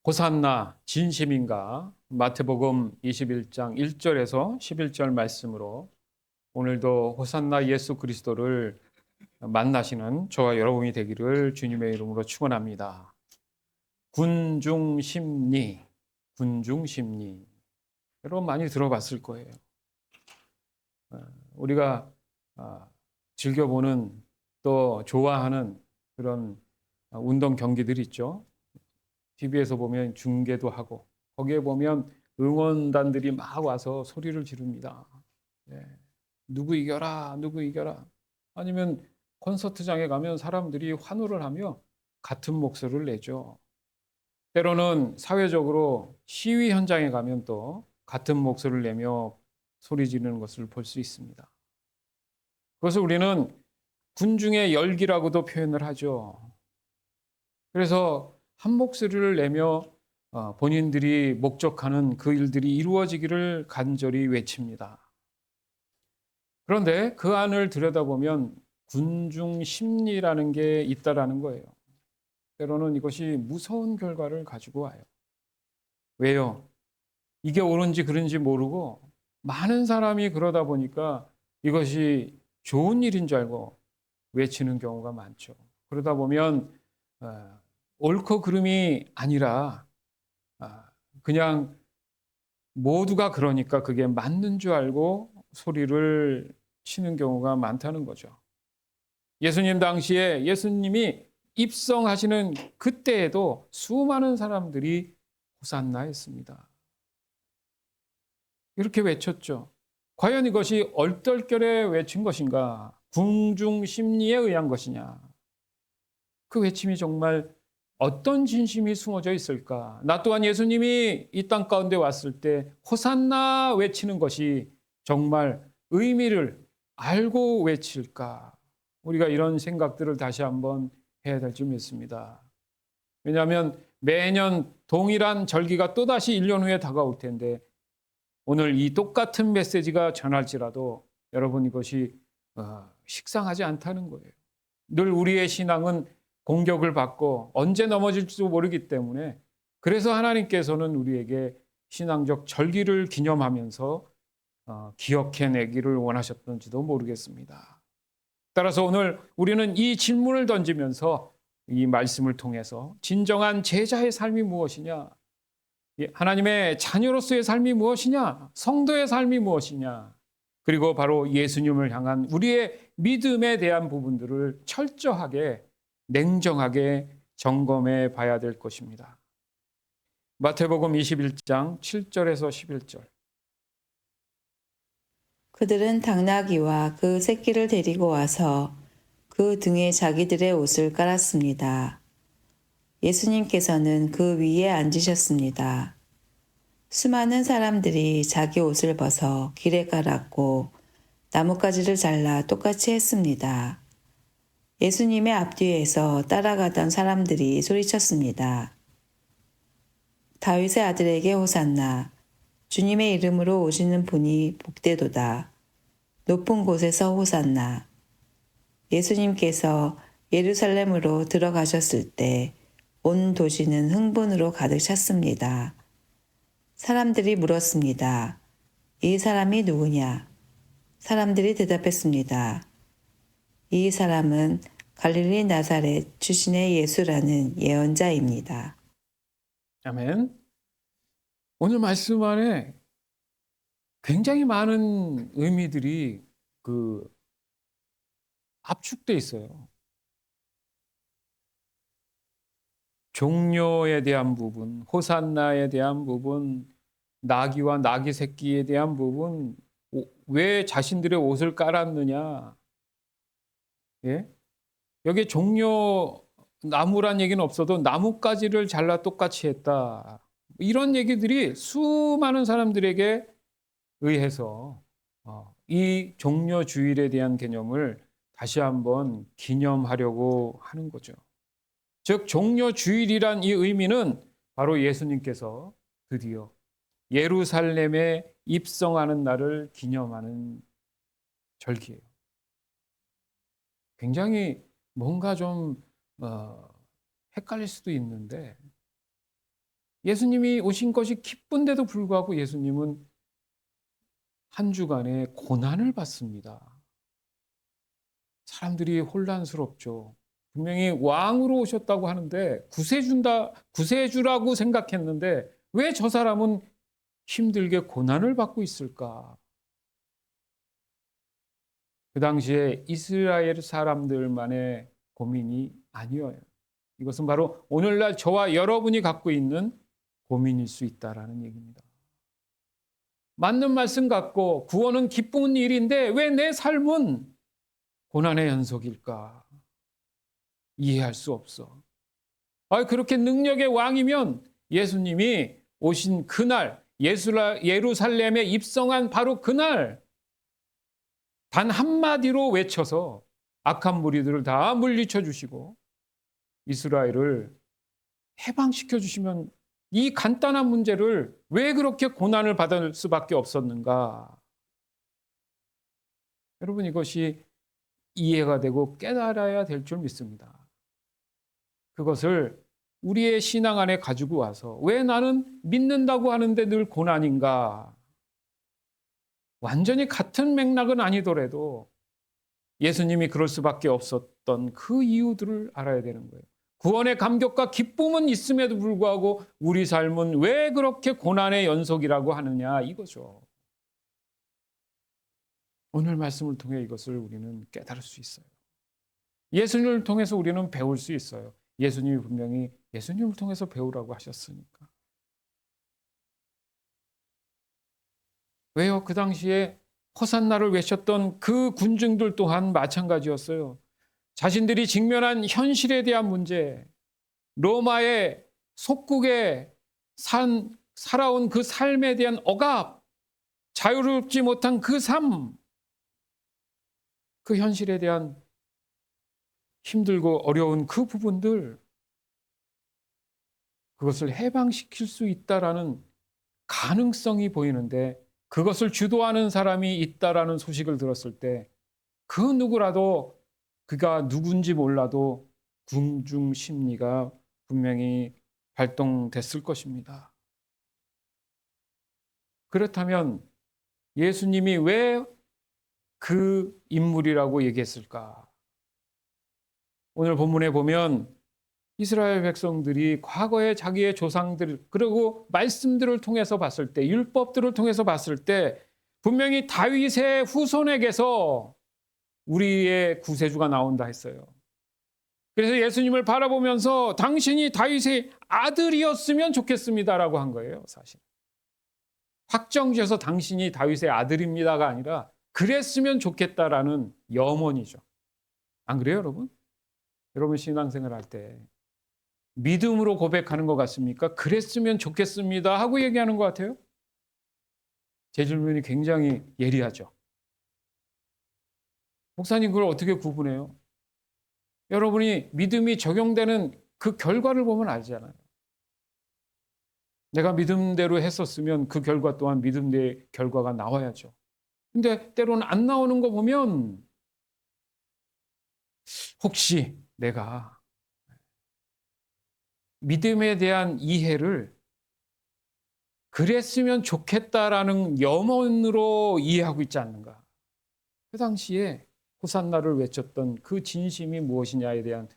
호산나 진심인가? 마태복음 21장 1절에서 11절 말씀으로 오늘도 호산나 예수 그리스도를 만나시는 저와 여러분이 되기를 주님의 이름으로 축원합니다. 군중심리, 군중심리. 여러분 많이 들어봤을 거예요. 우리가 즐겨보는 또 좋아하는 그런 운동 경기들 있죠. TV에서 보면 중계도 하고 거기에 보면 응원단들이 막 와서 소리를 지릅니다. 네. 누구 이겨라, 누구 이겨라. 아니면 콘서트장에 가면 사람들이 환호를 하며 같은 목소리를 내죠. 때로는 사회적으로 시위 현장에 가면 또 같은 목소리를 내며 소리 지르는 것을 볼 수 있습니다. 그것을 우리는 군중의 열기라고도 표현을 하죠. 그래서 한 목소리를 내며 본인들이 목적하는 그 일들이 이루어지기를 간절히 외칩니다. 그런데 그 안을 들여다보면 군중 심리라는 게 있다라는 거예요. 때로는 이것이 무서운 결과를 가지고 와요. 왜요? 이게 옳은지 그른지 모르고 많은 사람이 그러다 보니까 이것이 좋은 일인 줄 알고 외치는 경우가 많죠. 그러다 보면 옳고 그름이 아니라 그냥 모두가 그러니까 그게 맞는 줄 알고 소리를 치는 경우가 많다는 거죠. 예수님 당시에 예수님이 입성하시는 그때에도 수많은 사람들이 호산나 했습니다. 이렇게 외쳤죠. 과연 이것이 얼떨결에 외친 것인가? 궁중 심리에 의한 것이냐? 그 외침이 정말 어떤 진심이 숨어져 있을까? 나 또한 예수님이 이 땅 가운데 왔을 때 호산나 외치는 것이 정말 의미를 알고 외칠까? 우리가 이런 생각들을 다시 한번 해야 될 줄 믿습니다. 왜냐하면 매년 동일한 절기가 또다시 1년 후에 다가올 텐데 오늘 이 똑같은 메시지가 전할지라도 여러분 이것이 식상하지 않다는 거예요. 늘 우리의 신앙은 공격을 받고 언제 넘어질지도 모르기 때문에 그래서 하나님께서는 우리에게 신앙적 절기를 기념하면서 기억해내기를 원하셨던지도 모르겠습니다. 따라서 오늘 우리는 이 질문을 던지면서 이 말씀을 통해서 진정한 제자의 삶이 무엇이냐? 하나님의 자녀로서의 삶이 무엇이냐? 성도의 삶이 무엇이냐? 그리고 바로 예수님을 향한 우리의 믿음에 대한 부분들을 철저하게 냉정하게 점검해 봐야 될 것입니다. 마태복음 21장 7절에서 11절. 그들은 당나귀와 그 새끼를 데리고 와서 그 등에 자기들의 옷을 깔았습니다. 예수님께서는 그 위에 앉으셨습니다. 수많은 사람들이 자기 옷을 벗어 길에 깔았고 나뭇가지를 잘라 똑같이 했습니다. 예수님의 앞뒤에서 따라가던 사람들이 소리쳤습니다. 다윗의 아들에게 호산나, 주님의 이름으로 오시는 분이 복되도다. 높은 곳에서 호산나. 예수님께서 예루살렘으로 들어가셨을 때 온 도시는 흥분으로 가득 찼습니다. 사람들이 물었습니다. 이 사람이 누구냐? 사람들이 대답했습니다. 이 사람은 갈릴리 나사렛 출신의 예수라는 예언자입니다. 아멘. 오늘 말씀 안에 굉장히 많은 의미들이 압축돼 있어요. 종료에 대한 부분, 호산나에 대한 부분, 나귀와 나귀 새끼에 대한 부분, 왜 자신들의 옷을 깔았느냐? 예? 여기 종료 나무란 얘기는 없어도 나뭇가지를 잘라 똑같이 했다. 이런 얘기들이 수많은 사람들에게 의해서 이 종려 주일에 대한 개념을 다시 한번 기념하려고 하는 거죠. 즉 종려 주일이란 이 의미는 바로 예수님께서 드디어 예루살렘에 입성하는 날을 기념하는 절기예요. 굉장히 뭔가 좀 헷갈릴 수도 있는데 예수님이 오신 것이 기쁜데도 불구하고 예수님은 한 주간의 고난을 받습니다. 사람들이 혼란스럽죠. 분명히 왕으로 오셨다고 하는데 구세주라고 생각했는데 왜 저 사람은 힘들게 고난을 받고 있을까? 그 당시에 이스라엘 사람들만의 고민이 아니어요. 이것은 바로 오늘날 저와 여러분이 갖고 있는 고민일 수 있다라는 얘기입니다. 맞는 말씀 같고 구원은 기쁜 일인데 왜 내 삶은 고난의 연속일까? 이해할 수 없어. 그렇게 능력의 왕이면 예수님이 오신 그날, 예루살렘에 입성한 바로 그날 단 한마디로 외쳐서 악한 무리들을 다 물리쳐 주시고 이스라엘을 해방시켜 주시면 이 간단한 문제를 왜 그렇게 고난을 받을 수밖에 없었는가? 여러분, 이것이 이해가 되고 깨달아야 될 줄 믿습니다. 그것을 우리의 신앙 안에 가지고 와서 왜 나는 믿는다고 하는데 늘 고난인가? 완전히 같은 맥락은 아니더라도 예수님이 그럴 수밖에 없었던 그 이유들을 알아야 되는 거예요. 구원의 감격과 기쁨은 있음에도 불구하고 우리 삶은 왜 그렇게 고난의 연속이라고 하느냐, 이거죠. 오늘 말씀을 통해 이것을 우리는 깨달을 수 있어요. 예수님을 통해서 우리는 배울 수 있어요. 예수님이 분명히 예수님을 통해서 배우라고 하셨으니까. 왜요? 그 당시에 호산나를 외쳤던 그 군중들 또한 마찬가지였어요. 자신들이 직면한 현실에 대한 문제, 로마의 속국에 살아온 그 삶에 대한 억압, 자유롭지 못한 그 삶, 그 현실에 대한 힘들고 어려운 그 부분들, 그것을 해방시킬 수 있다라는 가능성이 보이는데 그것을 주도하는 사람이 있다라는 소식을 들었을 때 그 누구라도 그가 누군지 몰라도 군중 심리가 분명히 발동됐을 것입니다. 그렇다면 예수님이 왜 그 인물이라고 얘기했을까? 오늘 본문에 보면 이스라엘 백성들이 과거에 자기의 조상들 그리고 말씀들을 통해서 봤을 때 율법들을 통해서 봤을 때 분명히 다윗의 후손에게서 우리의 구세주가 나온다 했어요. 그래서 예수님을 바라보면서 당신이 다윗의 아들이었으면 좋겠습니다라고 한 거예요. 사실 확정지어서 당신이 다윗의 아들입니다가 아니라 그랬으면 좋겠다라는 염원이죠. 안 그래요, 여러분? 여러분 신앙생활 할 때 믿음으로 고백하는 것 같습니까? 그랬으면 좋겠습니다 하고 얘기하는 것 같아요? 제 질문이 굉장히 예리하죠. 목사님, 그걸 어떻게 구분해요? 여러분이 믿음이 적용되는 그 결과를 보면 알잖아요. 내가 믿음대로 했었으면 그 결과 또한 믿음대의 결과가 나와야죠. 근데 때로는 안 나오는 거 보면 혹시 내가 믿음에 대한 이해를 그랬으면 좋겠다라는 염원으로 이해하고 있지 않는가? 그 당시에 호산나를 외쳤던 그 진심이 무엇이냐에 대한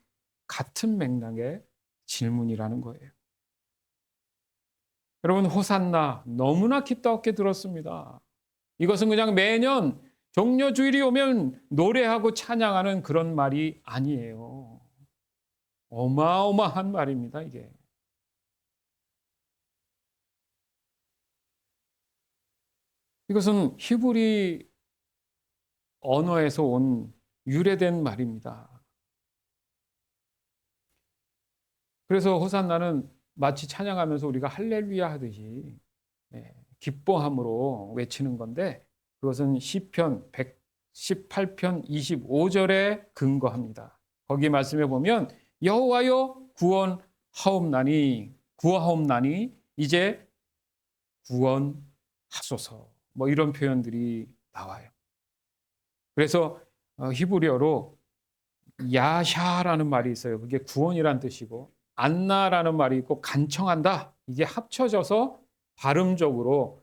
같은 맥락의 질문이라는 거예요. 여러분, 호산나 너무나 기뻐하게 들었습니다. 이것은 그냥 매년 종려주일이 오면 노래하고 찬양하는 그런 말이 아니에요. 어마어마한 말입니다, 이게. 이것은 히브리 언어에서 온 유래된 말입니다. 그래서 호산나는 마치 찬양하면서 우리가 할렐루야 하듯이 기뻐함으로 외치는 건데 그것은 시편 118편 25절에 근거합니다. 거기 말씀에 보면 여호와여 구원하옵나니 이제 구원하소서 뭐 이런 표현들이 나와요. 그래서 히브리어로 야샤라는 말이 있어요. 그게 구원이란 뜻이고 안나라는 말이 있고 간청한다. 이게 합쳐져서 발음적으로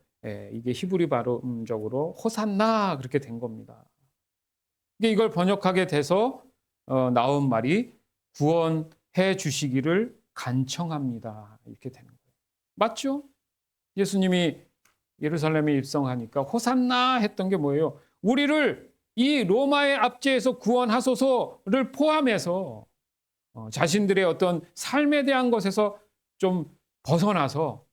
이게 히브리 발음적으로 호산나 그렇게 된 겁니다. 이걸 번역하게 돼서 나온 말이 구원해 주시기를 간청합니다. 이렇게 되는 거예요. 맞죠? 예수님이 예루살렘에 입성하니까 호산나 했던 게 뭐예요? 우리를 이 로마의 압제에서 구원하소서를 포함해서 자신들의 어떤 삶에 대한 것에서 좀 벗어나서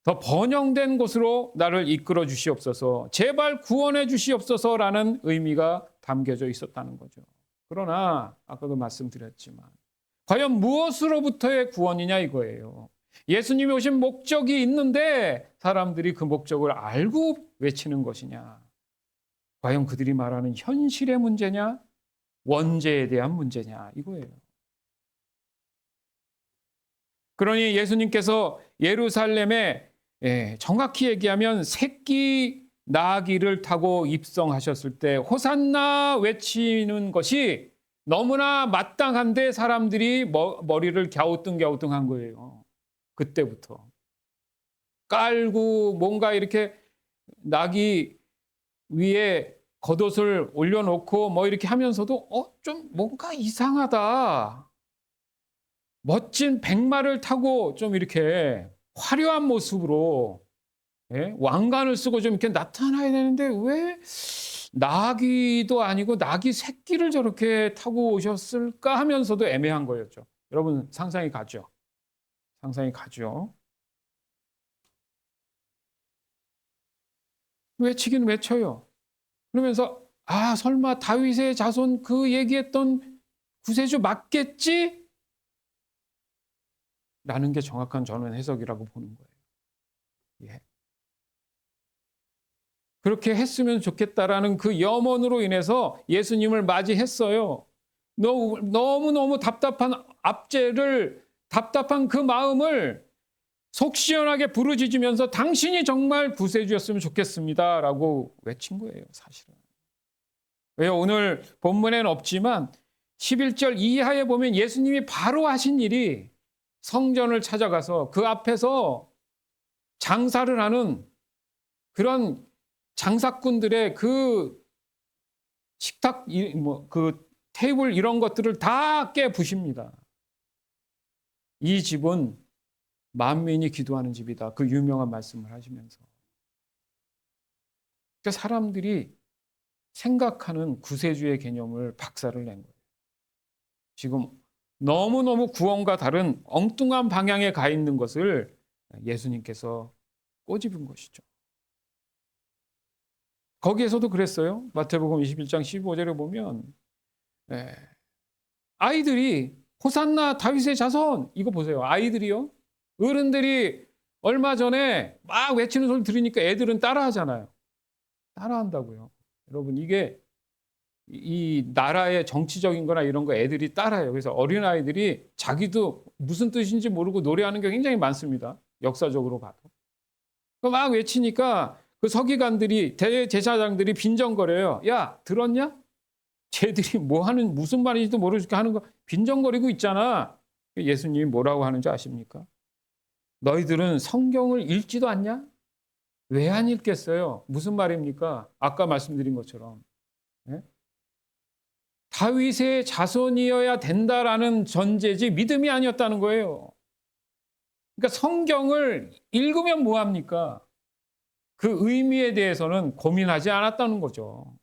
더 번영된 곳으로 나를 이끌어 주시옵소서, 제발 구원해 주시옵소서라는 의미가 담겨져 있었다는 거죠. 그러나 아까도 말씀드렸지만 과연 무엇으로부터의 구원이냐 이거예요. 예수님이 오신 목적이 있는데 사람들이 그 목적을 알고 외치는 것이냐? 과연 그들이 말하는 현실의 문제냐? 원죄에 대한 문제냐? 이거예요. 그러니 예수님께서 예루살렘에 정확히 얘기하면 새끼 나귀를 타고 입성하셨을 때 호산나 외치는 것이 너무나 마땅한데 사람들이 머리를 갸우뚱갸우뚱한 거예요. 그때부터. 깔고 뭔가 이렇게 나귀 위에 겉옷을 올려놓고 뭐 이렇게 하면서도 좀 뭔가 이상하다. 멋진 백마를 타고 좀 이렇게 화려한 모습으로 왕관을 쓰고 좀 이렇게 나타나야 되는데 왜 나귀도 아니고 나귀 새끼를 저렇게 타고 오셨을까 하면서도 애매한 거였죠. 여러분 상상이 가죠? 상상이 가죠? 외치긴 외쳐요. 그러면서 설마 다윗의 자손 그 얘기했던 구세주 맞겠지? 라는 게 정확한 저는 해석이라고 보는 거예요. 예. 그렇게 했으면 좋겠다라는 그 염원으로 인해서 예수님을 맞이했어요. 너무너무 답답한 답답한 그 마음을 속 시원하게 부르짖으면서 당신이 정말 구세주였으면 좋겠습니다 라고 외친 거예요, 사실은. 왜요? 오늘 본문에는 없지만 11절 이하에 보면 예수님이 바로 하신 일이 성전을 찾아가서 그 앞에서 장사를 하는 그런 장사꾼들의 그 식탁, 그 테이블 이런 것들을 다 깨부십니다. 이 집은 만민이 기도하는 집이다. 그 유명한 말씀을 하시면서. 그러니까 사람들이 생각하는 구세주의 개념을 박살을 낸 거예요. 지금 너무너무 구원과 다른 엉뚱한 방향에 가 있는 것을 예수님께서 꼬집은 것이죠. 거기에서도 그랬어요. 마태복음 21장 15절에 보면 아이들이 호산나 다윗의 자손 이거 보세요. 아이들이요. 어른들이 얼마 전에 막 외치는 소리 들으니까 애들은 따라하잖아요. 따라한다고요. 여러분 이게 이 나라의 정치적인 거나 이런 거 애들이 따라해요. 그래서 어린아이들이 자기도 무슨 뜻인지 모르고 노래하는 게 굉장히 많습니다. 역사적으로 봐도. 막 외치니까 그 서기관들이 대제사장들이 빈정거려요. 야 들었냐? 쟤들이 무슨 말인지도 모르니까 하는 거 빈정거리고 있잖아. 예수님이 뭐라고 하는지 아십니까? 너희들은 성경을 읽지도 않냐? 왜 안 읽겠어요? 무슨 말입니까? 아까 말씀드린 것처럼. 다윗의 자손이어야 된다라는 전제지 믿음이 아니었다는 거예요. 그러니까 성경을 읽으면 뭐합니까? 그 의미에 대해서는 고민하지 않았다는 거죠.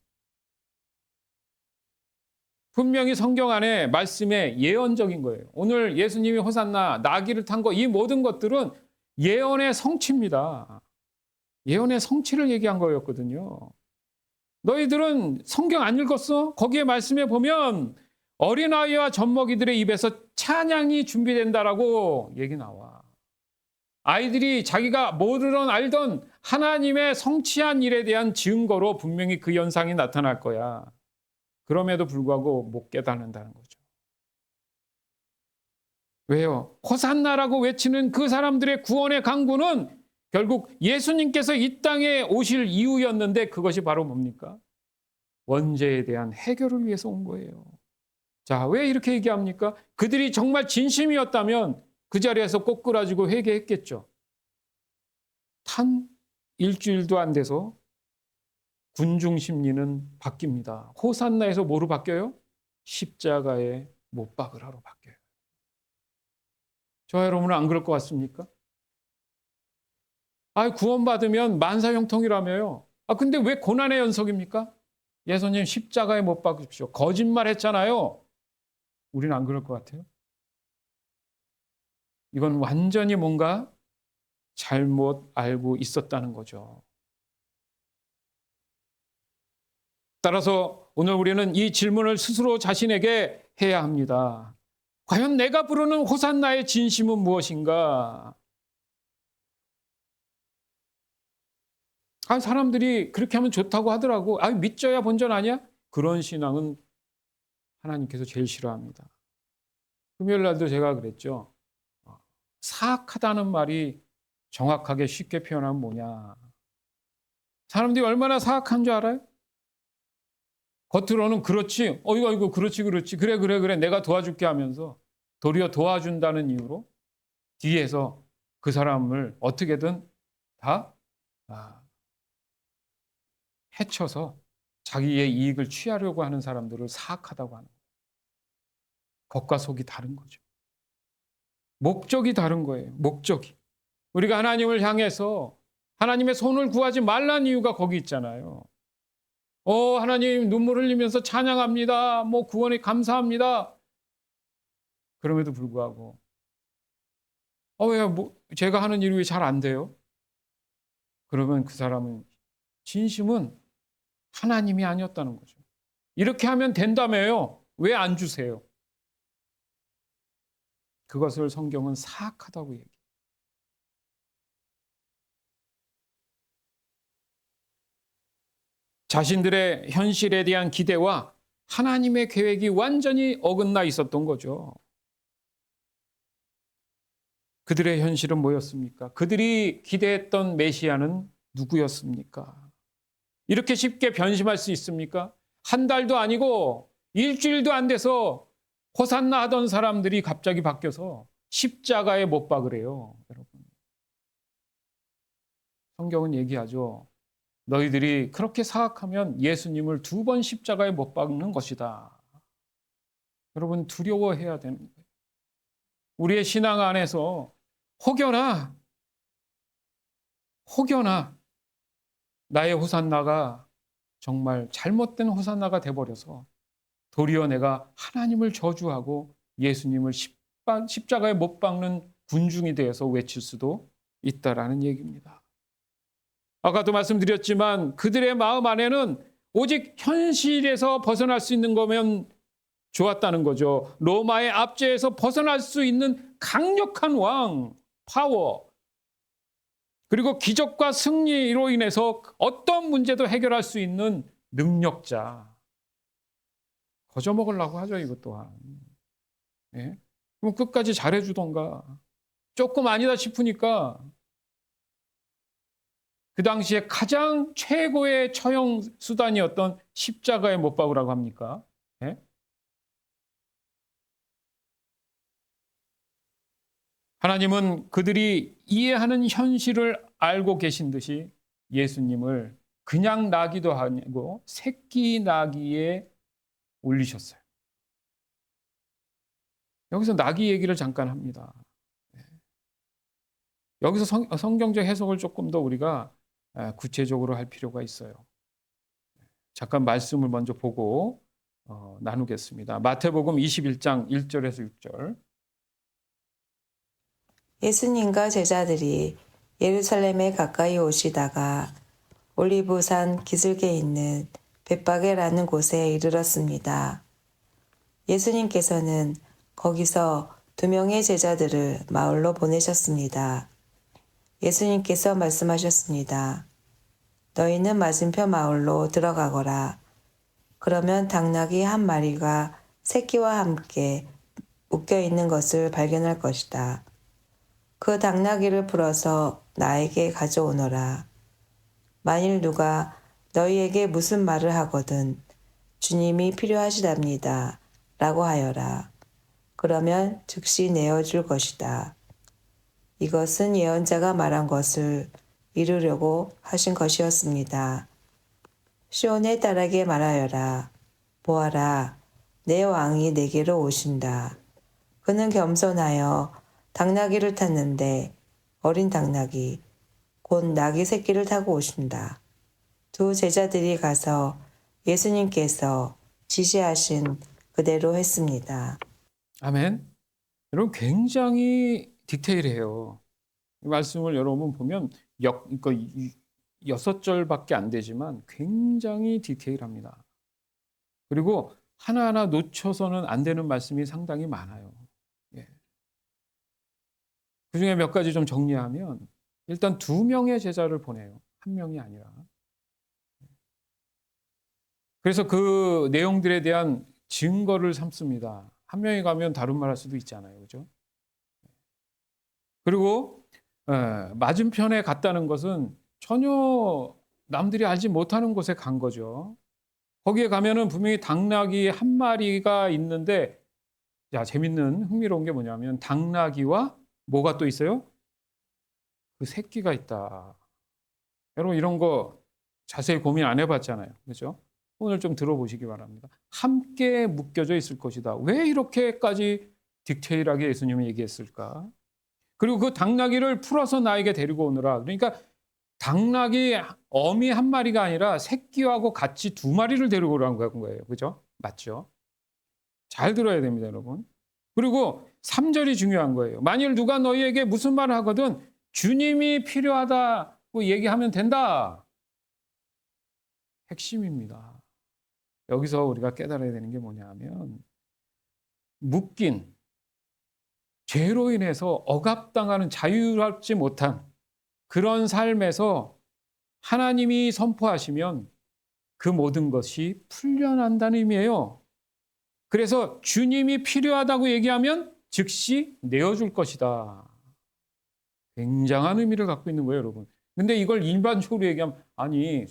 분명히 성경 안에 말씀에 예언적인 거예요. 오늘 예수님이 호산나 나귀를 탄 거 이 모든 것들은 예언의 성취입니다. 예언의 성취를 얘기한 거였거든요. 너희들은 성경 안 읽었어? 거기에 말씀에 보면 어린아이와 젖먹이들의 입에서 찬양이 준비된다라고 얘기 나와. 아이들이 자기가 모르던 알던 하나님의 성취한 일에 대한 증거로 분명히 그 현상이 나타날 거야. 그럼에도 불구하고 못 깨닫는다는 거죠. 왜요? 호산나라고 외치는 그 사람들의 구원의 강구는 결국 예수님께서 이 땅에 오실 이유였는데 그것이 바로 뭡니까? 원죄에 대한 해결을 위해서 온 거예요. 자, 왜 이렇게 얘기합니까? 그들이 정말 진심이었다면 그 자리에서 꼬꾸라지고 회개했겠죠. 한 일주일도 안 돼서 군중 심리는 바뀝니다. 호산나에서 뭐로 바뀌어요? 십자가에 못 박을 하러 바뀌어요. 저와 여러분은 안 그럴 것 같습니까? 구원받으면 만사형통이라며요. 근데 왜 고난의 연속입니까? 예수님 십자가에 못 박으십시오. 거짓말 했잖아요. 우리는 안 그럴 것 같아요. 이건 완전히 뭔가 잘못 알고 있었다는 거죠. 따라서 오늘 우리는 이 질문을 스스로 자신에게 해야 합니다. 과연 내가 부르는 호산나의 진심은 무엇인가? 사람들이 그렇게 하면 좋다고 하더라고. 믿져야 본전 아니야? 그런 신앙은 하나님께서 제일 싫어합니다. 금요일 날도 제가 그랬죠. 사악하다는 말이 정확하게 쉽게 표현하면 뭐냐. 사람들이 얼마나 사악한 줄 알아요? 겉으로는 그렇지, 이거 그렇지, 그래, 내가 도와줄게 하면서 도리어 도와준다는 이유로 뒤에서 그 사람을 어떻게든 다 해쳐서 자기의 이익을 취하려고 하는 사람들을 사악하다고 하는 거예요. 겉과 속이 다른 거죠. 목적이 다른 거예요. 목적이. 우리가 하나님을 향해서 하나님의 손을 구하지 말라는 이유가 거기 있잖아요. 하나님 눈물 흘리면서 찬양합니다. 구원에 감사합니다. 그럼에도 불구하고 왜 제가 하는 일이 왜 잘 안 돼요? 그러면 그 사람은 진심은 하나님이 아니었다는 거죠. 이렇게 하면 된다며요. 왜 안 주세요? 그것을 성경은 사악하다고 얘기해요. 자신들의 현실에 대한 기대와 하나님의 계획이 완전히 어긋나 있었던 거죠. 그들의 현실은 뭐였습니까? 그들이 기대했던 메시아는 누구였습니까? 이렇게 쉽게 변심할 수 있습니까? 한 달도 아니고 일주일도 안 돼서 호산나 하던 사람들이 갑자기 바뀌어서 십자가에 못 박으래요, 여러분. 성경은 얘기하죠. 너희들이 그렇게 사악하면 예수님을 2번 십자가에 못 박는 것이다. 여러분, 두려워해야 되는 거예요. 우리의 신앙 안에서 혹여나 나의 호산나가 정말 잘못된 호산나가 돼버려서 도리어 내가 하나님을 저주하고 예수님을 십자가에 못 박는 군중이 되어서 외칠 수도 있다라는 얘기입니다. 아까도 말씀드렸지만 그들의 마음 안에는 오직 현실에서 벗어날 수 있는 거면 좋았다는 거죠. 로마의 압제에서 벗어날 수 있는 강력한 왕, 파워, 그리고 기적과 승리로 인해서 어떤 문제도 해결할 수 있는 능력자. 거저먹으려고 하죠, 이것 또한. 예? 그럼 끝까지 잘해주던가. 조금 아니다 싶으니까 그 당시에 가장 최고의 처형 수단이었던 십자가에 못 박으라고 합니까? 예? 하나님은 그들이 이해하는 현실을 알고 계신 듯이 예수님을 그냥 나기도 아니고 새끼 나기에 올리셨어요. 여기서 나귀 얘기를 잠깐 합니다. 여기서 성경적 해석을 조금 더 우리가 구체적으로 할 필요가 있어요. 잠깐 말씀을 먼저 보고 나누겠습니다. 마태복음 21장 1절에서 6절. 예수님과 제자들이 예루살렘에 가까이 오시다가 올리브산 기슭에 있는 벳바게라는 곳에 이르렀습니다. 예수님께서는 거기서 2명의 제자들을 마을로 보내셨습니다. 예수님께서 말씀하셨습니다. 너희는 맞은편 마을로 들어가거라. 그러면 당나귀 한 마리가 새끼와 함께 묶여 있는 것을 발견할 것이다. 그 당나귀를 풀어서 나에게 가져오너라. 만일 누가 너희에게 무슨 말을 하거든 주님이 필요하시답니다. 라고 하여라. 그러면 즉시 내어줄 것이다. 이것은 예언자가 말한 것을 이루려고 하신 것이었습니다. 시온의 딸에게 말하여라. 보아라, 내 왕이 내게로 오신다. 그는 겸손하여 당나귀를 탔는데 어린 당나귀, 곧 나귀 새끼를 타고 오신다. 두 제자들이 가서 예수님께서 지시하신 그대로 했습니다. 아멘. 여러분 굉장히 디테일해요. 이 말씀을 여러분 보면 6절밖에 안 되지만 굉장히 디테일합니다. 그리고 하나하나 놓쳐서는 안 되는 말씀이 상당히 많아요. 예. 그중에 몇 가지 좀 정리하면 일단 2명의 제자를 보내요. 1명이 아니라. 그래서 그 내용들에 대한 증거를 삼습니다. 1명이 가면 다른 말 할 수도 있잖아요. 그죠? 그리고 맞은편에 갔다는 것은 전혀 남들이 알지 못하는 곳에 간 거죠. 거기에 가면은 분명히 당나귀 한 마리가 있는데, 야, 재밌는 흥미로운 게 뭐냐면 당나귀와 뭐가 또 있어요? 그 새끼가 있다. 여러분 이런 거 자세히 고민 안 해봤잖아요. 그렇죠? 오늘 좀 들어보시기 바랍니다. 함께 묶여져 있을 것이다. 왜 이렇게까지 디테일하게 예수님이 얘기했을까? 그리고 그 당나귀를 풀어서 나에게 데리고 오느라. 그러니까 당나귀 어미 한 마리가 아니라 새끼하고 같이 2마리를 데리고 오라는 거예요. 그죠? 맞죠? 잘 들어야 됩니다, 여러분. 그리고 3절이 중요한 거예요. 만일 누가 너희에게 무슨 말을 하거든 주님이 필요하다고 얘기하면 된다. 핵심입니다. 여기서 우리가 깨달아야 되는 게 뭐냐면 묶인 죄로 인해서 억압당하는 자유롭지 못한 그런 삶에서 하나님이 선포하시면 그 모든 것이 풀려난다는 의미예요. 그래서 주님이 필요하다고 얘기하면 즉시 내어줄 것이다. 굉장한 의미를 갖고 있는 거예요, 여러분. 근데 이걸 일반적으로 얘기하면 아니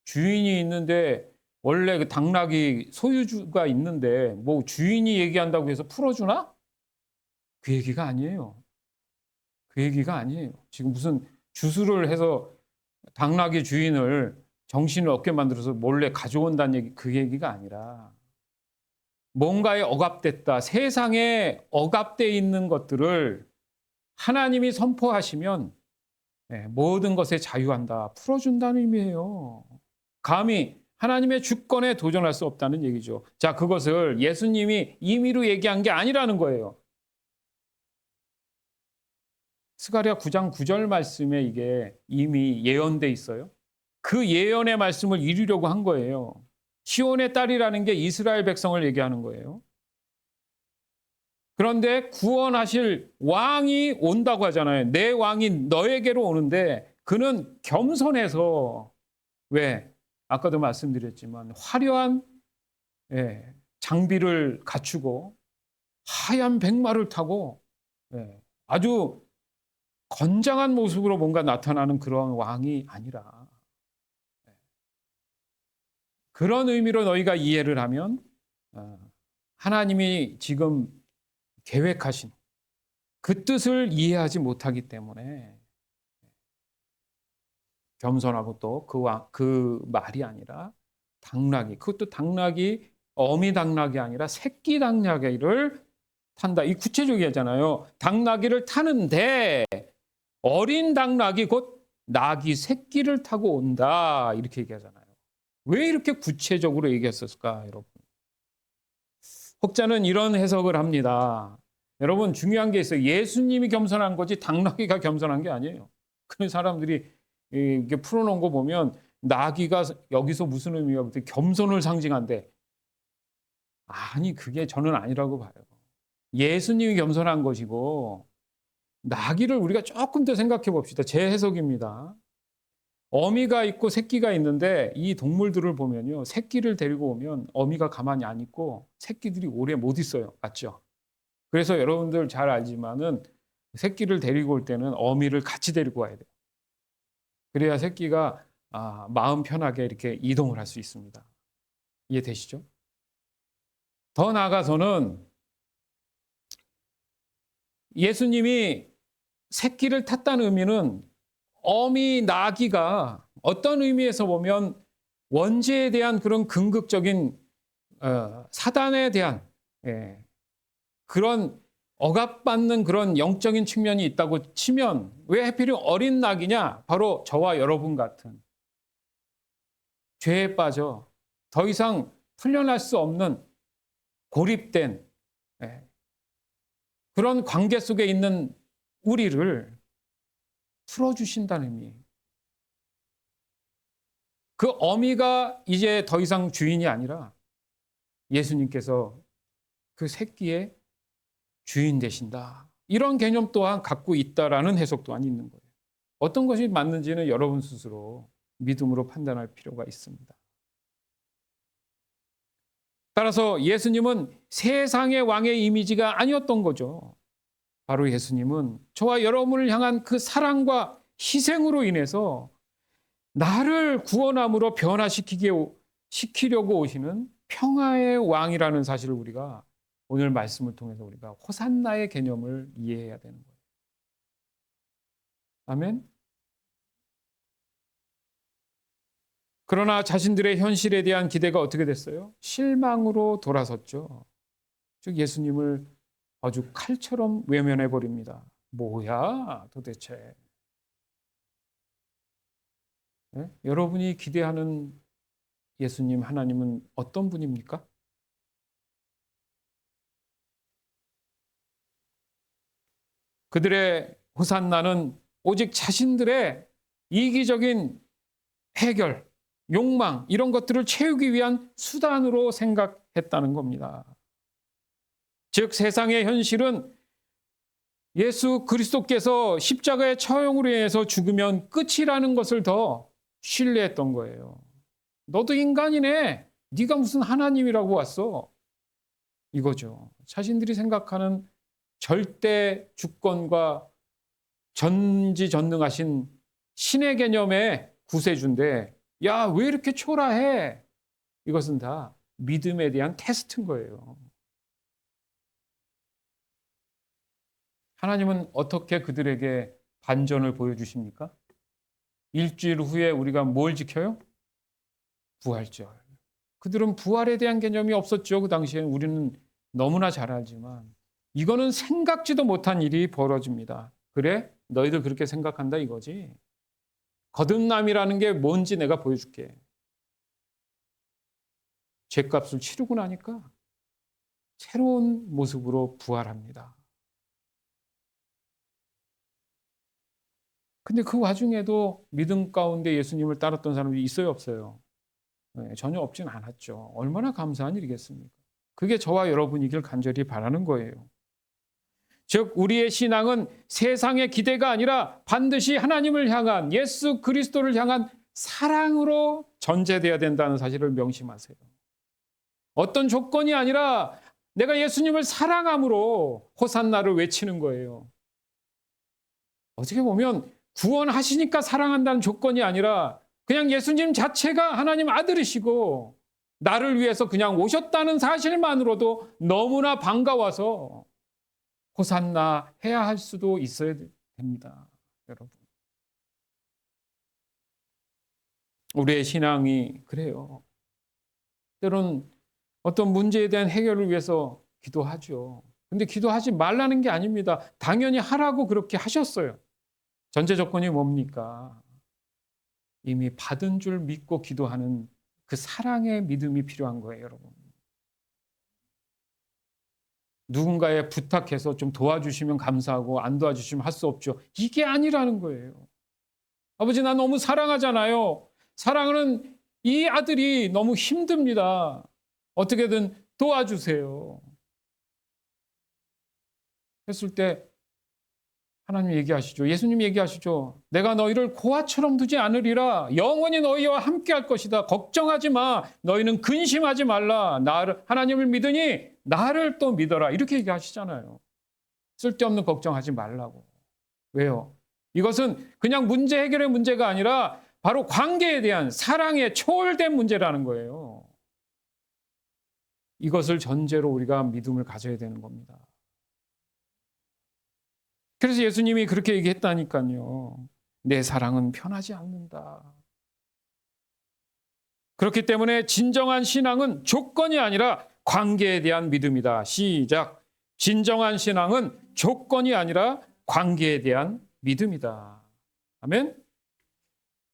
주인이 있는데 원래 그 당나귀 소유주가 있는데 뭐 주인이 얘기한다고 해서 풀어주나? 그 얘기가 아니에요. 그 얘기가 아니에요. 지금 무슨 주술을 해서 당나귀 주인을 정신을 없게 만들어서 몰래 가져온다는 얘기, 그 얘기가 아니라 뭔가에 억압됐다. 세상에 억압되어 있는 것들을 하나님이 선포하시면 모든 것에 자유한다. 풀어준다는 의미예요. 감히 하나님의 주권에 도전할 수 없다는 얘기죠. 자, 그것을 예수님이 임의로 얘기한 게 아니라는 거예요. 스가랴 9장 9절 말씀에 이게 이미 예언돼 있어요. 그 예언의 말씀을 이루려고 한 거예요. 시온의 딸이라는 게 이스라엘 백성을 얘기하는 거예요. 그런데 구원하실 왕이 온다고 하잖아요. 내 왕이 너에게로 오는데 그는 겸손해서 왜? 아까도 말씀드렸지만 화려한 장비를 갖추고 하얀 백마를 타고 아주 건장한 모습으로 뭔가 나타나는 그런 왕이 아니라 그런 의미로 너희가 이해를 하면 하나님이 지금 계획하신 그 뜻을 이해하지 못하기 때문에 겸손하고 또 그 말이 아니라 당나귀, 그것도 당나귀, 어미 당나귀 아니라 새끼 당나귀를 탄다. 이 구체적이잖아요. 당나귀를 타는데 어린 당나귀 곧 나귀 새끼를 타고 온다. 이렇게 얘기하잖아요. 왜 이렇게 구체적으로 얘기했을까, 여러분? 혹자는 이런 해석을 합니다. 여러분 중요한 게 있어요. 예수님이 겸손한 거지 당나귀가 겸손한 게 아니에요. 그런 사람들이 이게 풀어놓은 거 보면 나귀가 여기서 무슨 의미가 겸손을 상징한대. 아니 그게 저는 아니라고 봐요. 예수님이 겸손한 것이고 나귀를 우리가 조금 더 생각해 봅시다. 제 해석입니다. 어미가 있고 새끼가 있는데 이 동물들을 보면요. 새끼를 데리고 오면 어미가 가만히 안 있고 새끼들이 오래 못 있어요. 맞죠? 그래서 여러분들 잘 알지만은 새끼를 데리고 올 때는 어미를 같이 데리고 와야 돼요. 그래야 새끼가 마음 편하게 이렇게 이동을 할 수 있습니다. 이해되시죠? 더 나아가서는 예수님이 새끼를 탔다는 의미는 어미 나귀가 어떤 의미에서 보면 원죄에 대한 그런 궁극적인 사단에 대한 그런 억압받는 그런 영적인 측면이 있다고 치면 왜 하필 어린 낙이냐? 바로 저와 여러분 같은 죄에 빠져 더 이상 풀려날 수 없는 고립된 그런 관계 속에 있는 우리를 풀어주신다는 의미. 그 어미가 이제 더 이상 주인이 아니라 예수님께서 그 새끼의 주인 되신다. 이런 개념 또한 갖고 있다라는 해석 또한 있는 거예요. 어떤 것이 맞는지는 여러분 스스로 믿음으로 판단할 필요가 있습니다. 따라서 예수님은 세상의 왕의 이미지가 아니었던 거죠. 바로 예수님은 저와 여러분을 향한 그 사랑과 희생으로 인해서 나를 구원함으로 변화시키려고 오시는 평화의 왕이라는 사실을 우리가 오늘 말씀을 통해서 우리가 호산나의 개념을 이해해야 되는 거예요. 아멘. 그러나 자신들의 현실에 대한 기대가 어떻게 됐어요? 실망으로 돌아섰죠. 즉 예수님을 아주 칼처럼 외면해 버립니다. 뭐야 도대체. 네? 여러분이 기대하는 예수님 하나님은 어떤 분입니까? 그들의 호산나는 오직 자신들의 이기적인 해결, 욕망 이런 것들을 채우기 위한 수단으로 생각했다는 겁니다. 즉 세상의 현실은 예수 그리스도께서 십자가의 처형으로 인해서 죽으면 끝이라는 것을 더 신뢰했던 거예요. 너도 인간이네. 네가 무슨 하나님이라고 왔어. 이거죠. 자신들이 생각하는 절대 주권과 전지전능하신 신의 개념의 구세주인데 야, 왜 이렇게 초라해? 이것은 다 믿음에 대한 테스트인 거예요. 하나님은 어떻게 그들에게 반전을 보여주십니까? 일주일 후에 우리가 뭘 지켜요? 부활절. 그들은 부활에 대한 개념이 없었죠. 그 당시에 우리는 너무나 잘 알지만 이거는 생각지도 못한 일이 벌어집니다. 그래? 너희들 그렇게 생각한다 이거지? 거듭남이라는 게 뭔지 내가 보여줄게. 죄값을 치르고 나니까 새로운 모습으로 부활합니다. 근데 그 와중에도 믿음 가운데 예수님을 따랐던 사람이 있어요, 없어요? 네, 전혀 없진 않았죠. 얼마나 감사한 일이겠습니까? 그게 저와 여러분이길 간절히 바라는 거예요. 즉 우리의 신앙은 세상의 기대가 아니라 반드시 하나님을 향한 예수 그리스도를 향한 사랑으로 전제돼야 된다는 사실을 명심하세요. 어떤 조건이 아니라 내가 예수님을 사랑함으로 호산나를 외치는 거예요. 어떻게 보면 구원하시니까 사랑한다는 조건이 아니라 그냥 예수님 자체가 하나님 아들이시고 나를 위해서 그냥 오셨다는 사실만으로도 너무나 반가워서 호산나 해야 할 수도 있어야 됩니다. 여러분. 우리의 신앙이 그래요. 때론 어떤 문제에 대한 해결을 위해서 기도하죠. 근데 기도하지 말라는 게 아닙니다. 당연히 하라고 그렇게 하셨어요. 전제 조건이 뭡니까? 이미 받은 줄 믿고 기도하는 그 사랑의 믿음이 필요한 거예요, 여러분. 누군가에 부탁해서 좀 도와주시면 감사하고 안 도와주시면 할 수 없죠. 이게 아니라는 거예요. 아버지, 나 너무 사랑하잖아요. 사랑하는 이 아들이 너무 힘듭니다. 어떻게든 도와주세요. 했을 때 하나님 얘기하시죠. 예수님 얘기하시죠. 내가 너희를 고아처럼 두지 않으리라. 영원히 너희와 함께 할 것이다. 걱정하지 마. 너희는 근심하지 말라. 하나님을 믿으니 나를 또 믿어라. 이렇게 얘기하시잖아요. 쓸데없는 걱정하지 말라고. 왜요? 이것은 그냥 문제 해결의 문제가 아니라 바로 관계에 대한 사랑에 초월된 문제라는 거예요. 이것을 전제로 우리가 믿음을 가져야 되는 겁니다. 그래서 예수님이 그렇게 얘기했다니까요. 내 사랑은 변하지 않는다. 그렇기 때문에 진정한 신앙은 조건이 아니라 관계에 대한 믿음이다. 시작. 진정한 신앙은 조건이 아니라 관계에 대한 믿음이다. 아멘.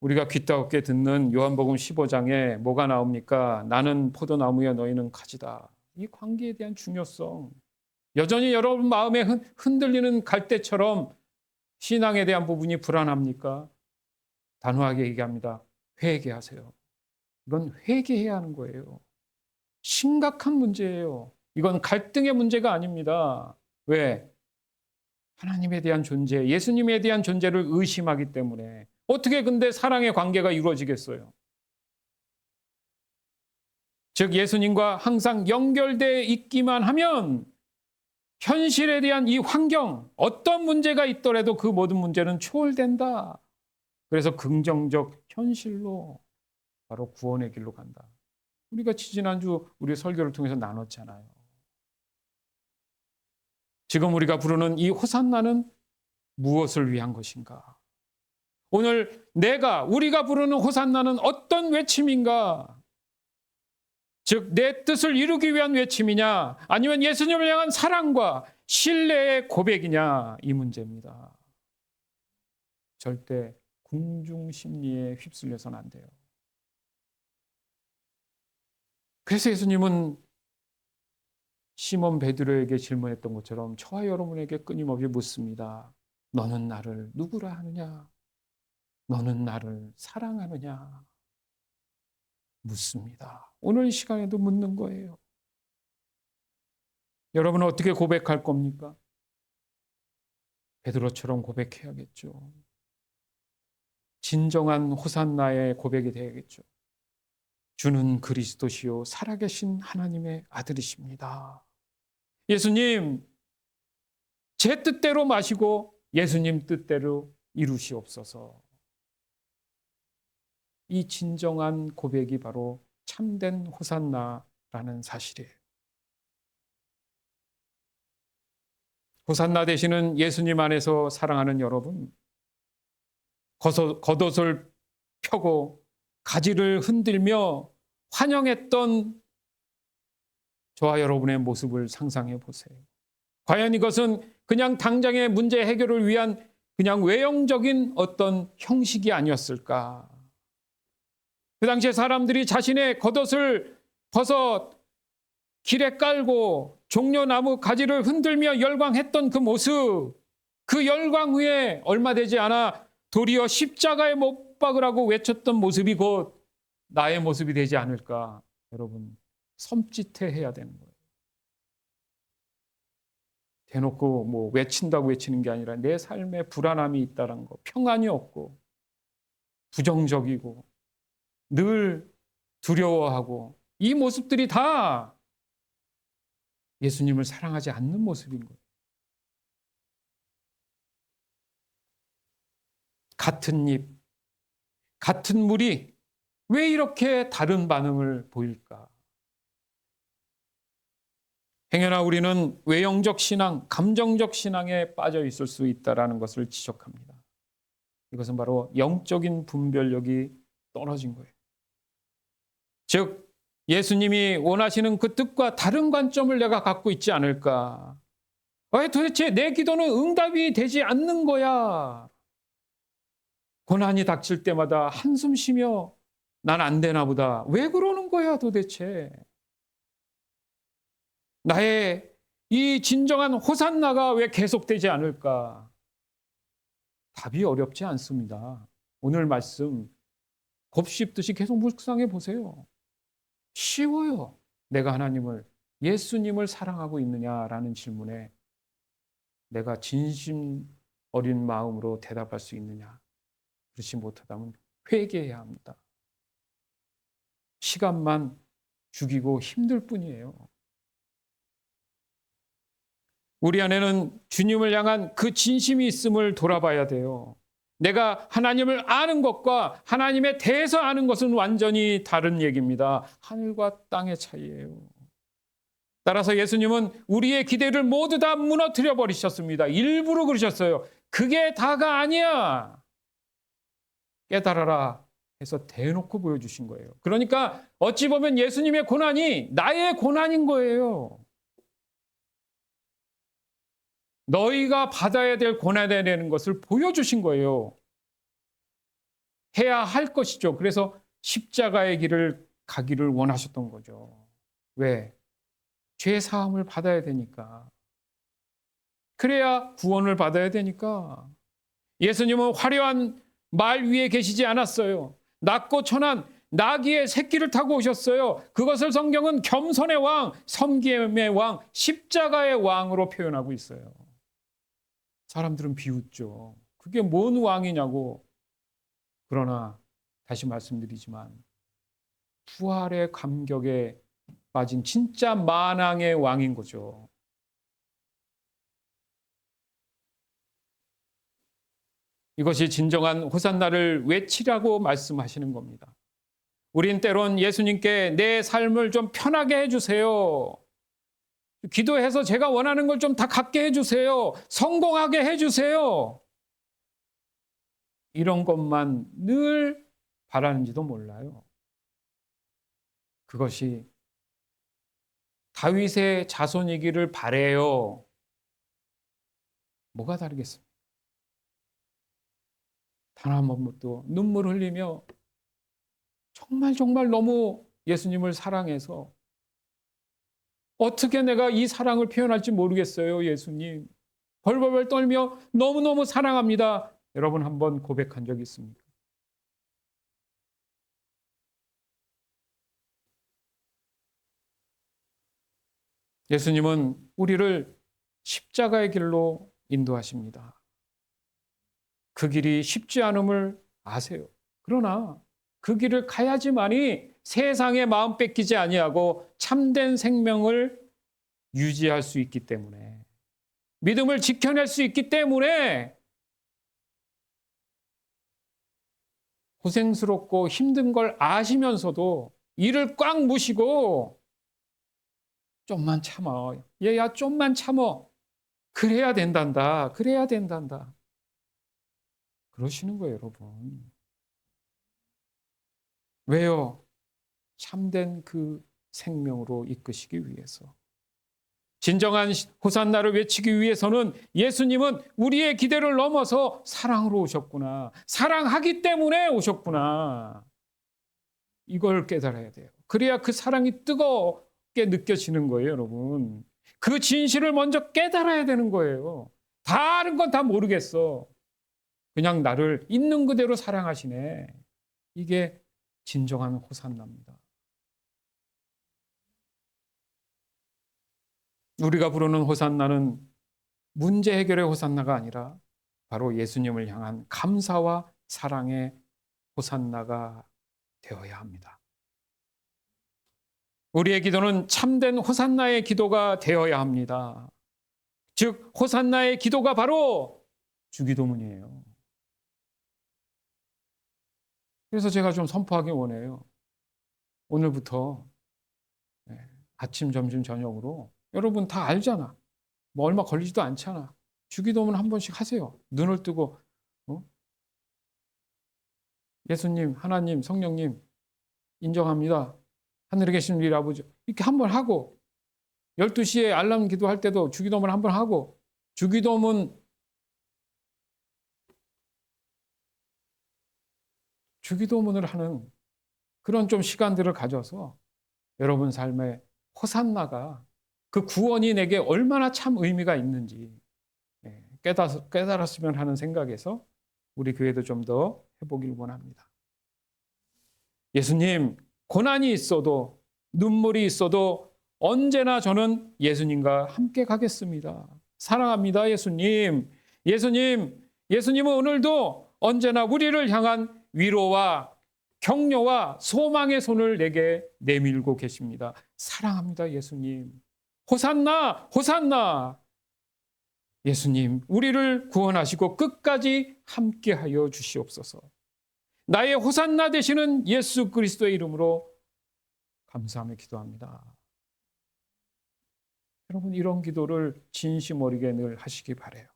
우리가 귀따갑게 듣는 요한복음 15장에 뭐가 나옵니까? 나는 포도나무여 너희는 가지다. 이 관계에 대한 중요성. 여전히 여러분 마음에 흔들리는 갈대처럼 신앙에 대한 부분이 불안합니까? 단호하게 얘기합니다. 회개하세요. 이건 회개해야 하는 거예요. 심각한 문제예요. 이건 갈등의 문제가 아닙니다. 왜? 하나님에 대한 존재, 예수님에 대한 존재를 의심하기 때문에. 어떻게 근데 사랑의 관계가 이루어지겠어요? 즉 예수님과 항상 연결되어 있기만 하면 현실에 대한 이 환경, 어떤 문제가 있더라도 그 모든 문제는 초월된다. 그래서 긍정적 현실로 바로 구원의 길로 간다. 우리가 지난주 우리 설교를 통해서 나눴잖아요. 지금 우리가 부르는 이 호산나는 무엇을 위한 것인가? 오늘 우리가 부르는 호산나는 어떤 외침인가? 즉, 내 뜻을 이루기 위한 외침이냐? 아니면 예수님을 향한 사랑과 신뢰의 고백이냐? 이 문제입니다. 절대 궁중심리에 휩쓸려서는 안 돼요. 그래서 예수님은 시몬 베드로에게 질문했던 것처럼 저와 여러분에게 끊임없이 묻습니다. 너는 나를 누구라 하느냐? 너는 나를 사랑하느냐? 묻습니다. 오늘 이 시간에도 묻는 거예요. 여러분은 어떻게 고백할 겁니까? 베드로처럼 고백해야겠죠. 진정한 호산나의 고백이 되야겠죠. 주는 그리스도시요 살아계신 하나님의 아들이십니다. 예수님, 제 뜻대로 마시고 예수님 뜻대로 이루시옵소서. 이 진정한 고백이 바로 참된 호산나라는 사실이에요. 호산나 되시는 예수님 안에서 사랑하는 여러분, 겉옷을 펴고 가지를 흔들며 환영했던 저와 여러분의 모습을 상상해 보세요. 과연 이것은 그냥 당장의 문제 해결을 위한 그냥 외형적인 어떤 형식이 아니었을까? 그 당시에 사람들이 자신의 겉옷을 벗어 길에 깔고 종려나무 가지를 흔들며 열광했던 그 모습, 그 열광 후에 얼마 되지 않아 도리어 십자가에 못 박으라고 외쳤던 모습이 곧 나의 모습이 되지 않을까? 여러분, 섬찟해야 되는 거예요. 대놓고 뭐 외친다고 외치는 게 아니라 내 삶에 불안함이 있다는 거, 평안이 없고 부정적이고 늘 두려워하고 이 모습들이 다 예수님을 사랑하지 않는 모습인 거예요. 같은 잎, 같은 물이 왜 이렇게 다른 반응을 보일까? 행여나 우리는 외형적 신앙, 감정적 신앙에 빠져 있을 수 있다는 것을 지적합니다. 이것은 바로 영적인 분별력이 떨어진 거예요. 즉, 예수님이 원하시는 그 뜻과 다른 관점을 내가 갖고 있지 않을까? 왜 도대체 내 기도는 응답이 되지 않는 거야? 고난이 닥칠 때마다 한숨 쉬며 난 안 되나 보다. 왜 그러는 거야 도대체? 나의 이 진정한 호산나가 왜 계속되지 않을까? 답이 어렵지 않습니다. 오늘 말씀 곱씹듯이 계속 묵상해 보세요. 쉬워요. 내가 하나님을, 예수님을 사랑하고 있느냐라는 질문에 내가 진심 어린 마음으로 대답할 수 있느냐? 그렇지 못하다면 회개해야 합니다. 시간만 죽이고 힘들 뿐이에요. 우리 안에는 주님을 향한 그 진심이 있음을 돌아봐야 돼요. 내가 하나님을 아는 것과 하나님에 대해서 아는 것은 완전히 다른 얘기입니다. 하늘과 땅의 차이예요. 따라서 예수님은 우리의 기대를 모두 다 무너뜨려 버리셨습니다. 일부러 그러셨어요. 그게 다가 아니야. 깨달아라 해서 대놓고 보여주신 거예요. 그러니까 어찌 보면 예수님의 고난이 나의 고난인 거예요. 너희가 받아야 될 고난에 대한 것을 보여주신 거예요. 해야 할 것이죠. 그래서 십자가의 길을 가기를 원하셨던 거죠. 왜? 죄 사함을 받아야 되니까. 그래야 구원을 받아야 되니까. 예수님은 화려한 말 위에 계시지 않았어요. 낮고 천한 나귀의 새끼를 타고 오셨어요. 그것을 성경은 겸손의 왕, 섬김의 왕, 십자가의 왕으로 표현하고 있어요. 사람들은 비웃죠. 그게 뭔 왕이냐고. 그러나 다시 말씀드리지만 부활의 감격에 빠진 진짜 만왕의 왕인 거죠. 이것이 진정한 호산나를 외치라고 말씀하시는 겁니다. 우린 때론 예수님께 내 삶을 좀 편하게 해주세요. 기도해서 제가 원하는 걸 좀 다 갖게 해주세요. 성공하게 해주세요. 이런 것만 늘 바라는지도 몰라요. 그것이 다윗의 자손이기를 바래요. 뭐가 다르겠습니까? 단 한 번도 눈물 흘리며 정말 너무 예수님을 사랑해서 어떻게 내가 이 사랑을 표현할지 모르겠어요, 예수님. 벌벌벌 떨며 너무너무 사랑합니다. 여러분 한번 고백한 적 있습니까? 예수님은 우리를 십자가의 길로 인도하십니다. 그 길이 쉽지 않음을 아세요. 그러나 그 길을 가야지만이 세상의 마음 뺏기지 아니하고 참된 생명을 유지할 수 있기 때문에, 믿음을 지켜낼 수 있기 때문에 고생스럽고 힘든 걸 아시면서도 이를 꽉 무시고 좀만 참아. 얘야 좀만 참어. 그래야 된단다. 그래야 된단다. 그러시는 거예요, 여러분. 왜요? 참된 그 생명으로 이끄시기 위해서. 진정한 호산나를 외치기 위해서는 예수님은 우리의 기대를 넘어서 사랑으로 오셨구나. 사랑하기 때문에 오셨구나. 이걸 깨달아야 돼요. 그래야 그 사랑이 뜨겁게 느껴지는 거예요, 여러분. 그 진실을 먼저 깨달아야 되는 거예요. 다른 건 다 모르겠어. 그냥 나를 있는 그대로 사랑하시네. 이게 진정한 호산나입니다. 우리가 부르는 호산나는 문제 해결의 호산나가 아니라 바로 예수님을 향한 감사와 사랑의 호산나가 되어야 합니다. 우리의 기도는 참된 호산나의 기도가 되어야 합니다. 즉 호산나의 기도가 바로 주기도문이에요. 그래서 제가 좀 선포하기 원해요. 오늘부터 아침, 점심, 저녁으로 여러분 다 알잖아. 뭐 얼마 걸리지도 않잖아. 주기도문 한 번씩 하세요. 눈을 뜨고 예수님, 하나님, 성령님 인정합니다. 하늘에 계신 우리 아버지 이렇게 한 번 하고 12시에 알람 기도할 때도 주기도문 한 번 하고 주기도문을 하는 그런 좀 시간들을 가져서 여러분 삶에 호산나가 그 구원이 내게 얼마나 참 의미가 있는지 깨달았으면 하는 생각에서 우리 교회도 좀 더 해보길 원합니다. 예수님, 고난이 있어도 눈물이 있어도 언제나 저는 예수님과 함께 가겠습니다. 사랑합니다, 예수님. 예수님은 오늘도 언제나 우리를 향한 위로와 격려와 소망의 손을 내게 내밀고 계십니다. 사랑합니다, 예수님. 호산나, 호산나. 예수님, 우리를 구원하시고 끝까지 함께하여 주시옵소서. 나의 호산나 되시는 예수 그리스도의 이름으로 감사하며 기도합니다. 여러분 이런 기도를 진심 어리게 늘 하시기 바라요.